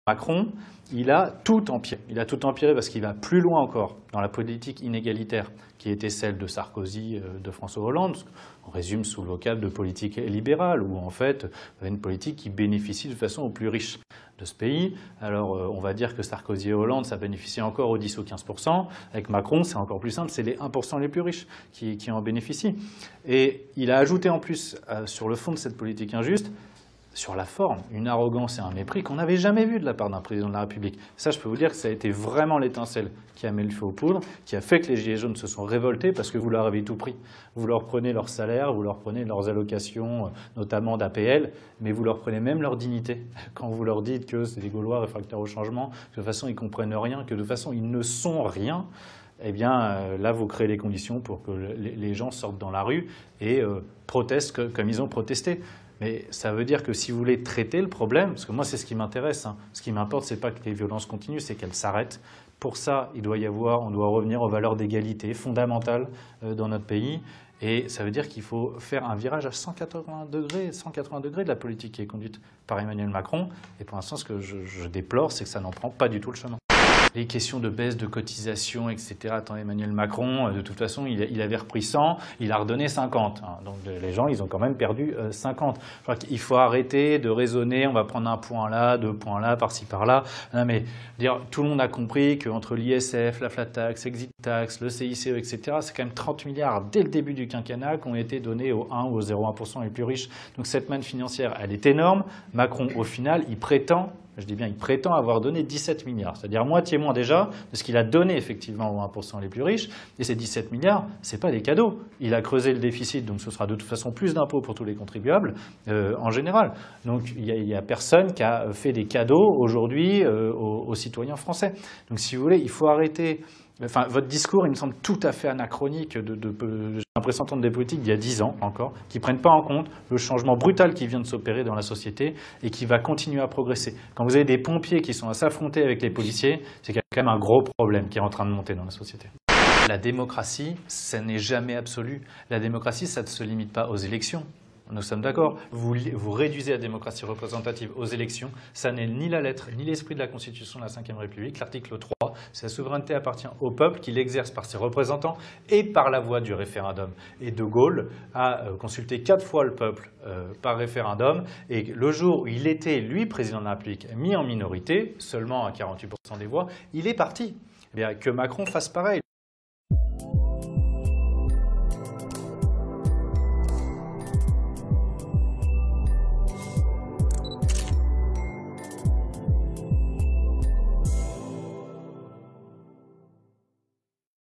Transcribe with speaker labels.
Speaker 1: Macron, il a tout empiré. Il a tout empiré parce qu'il va plus loin encore dans la politique inégalitaire qui était celle de Sarkozy, de François Hollande. On résume sous le vocable de politique libérale, où en fait, vous avez une politique qui bénéficie de façon aux plus riches de ce pays. Alors, on va dire que Sarkozy et Hollande, ça bénéficie encore aux 10 ou 15%. Avec Macron, c'est encore plus simple, c'est les 1% les plus riches qui en bénéficient. Et il a ajouté en plus, sur le fond de cette politique injuste, sur la forme, une arrogance et un mépris qu'on n'avait jamais vu de la part d'un président de la République. Ça, je peux vous dire que ça a été vraiment l'étincelle qui a mis le feu aux poudres, qui a fait que les Gilets jaunes se sont révoltés parce que vous leur avez tout pris. Vous leur prenez leur salaire, vous leur prenez leurs allocations, notamment d'APL, mais vous leur prenez même leur dignité. Quand vous leur dites que c'est des Gaulois réfractaires au changement, que de toute façon ils ne comprennent rien, que de toute façon ils ne sont rien, eh bien là vous créez les conditions pour que les gens sortent dans la rue et protestent comme ils ont protesté. Mais ça veut dire que si vous voulez traiter le problème, parce que moi c'est ce qui m'intéresse, ce qui m'importe c'est pas que les violences continuent, c'est qu'elles s'arrêtent. Pour ça, on doit revenir aux valeurs d'égalité fondamentales dans notre pays. Et ça veut dire qu'il faut faire un virage à 180 degrés de la politique qui est conduite par Emmanuel Macron. Et pour l'instant, ce que je déplore, c'est que ça n'en prend pas du tout le chemin. Les questions de baisse de cotisation, etc. Attends, Emmanuel Macron, de toute façon, il avait repris 100, il a redonné 50. Donc les gens, ils ont quand même perdu 50. Je crois qu'il faut arrêter de raisonner, on va prendre un point là, 2 points là, par-ci, par-là. Non, mais tout le monde a compris qu'entre l'ISF, la flat tax, exit tax, le CICE, etc., c'est quand même 30 milliards dès le début du quinquennat qui ont été donnés aux 1 ou aux 0,1% les plus riches. Donc cette manne financière, elle est énorme. Macron, au final, il prétend avoir donné 17 milliards, c'est-à-dire moitié moins déjà de ce qu'il a donné effectivement aux 1% les plus riches. Et ces 17 milliards, ce n'est pas des cadeaux. Il a creusé le déficit, donc ce sera de toute façon plus d'impôts pour tous les contribuables en général. Donc il n'y a personne qui a fait des cadeaux aujourd'hui aux citoyens français. Donc si vous voulez, il faut arrêter. Enfin, votre discours, il me semble tout à fait anachronique. J'ai l'impression d'entendre des politiques d'il y a 10 ans encore, qui ne prennent pas en compte le changement brutal qui vient de s'opérer dans la société et qui va continuer à progresser. Quand vous avez des pompiers qui sont à s'affronter avec les policiers, c'est qu'il y a quand même un gros problème qui est en train de monter dans la société. La démocratie, ça n'est jamais absolu. La démocratie, ça ne se limite pas aux élections. Nous sommes d'accord. Vous réduisez la démocratie représentative aux élections. Ça n'est ni la lettre, ni l'esprit de la Constitution de la Ve République. L'article 3, c'est la souveraineté appartient au peuple qui l'exerce par ses représentants et par la voie du référendum. Et De Gaulle a consulté 4 fois le peuple par référendum. Et le jour où il était, lui, président de la République, mis en minorité, seulement à 48% des voix, il est parti. Eh bien, que Macron fasse pareil.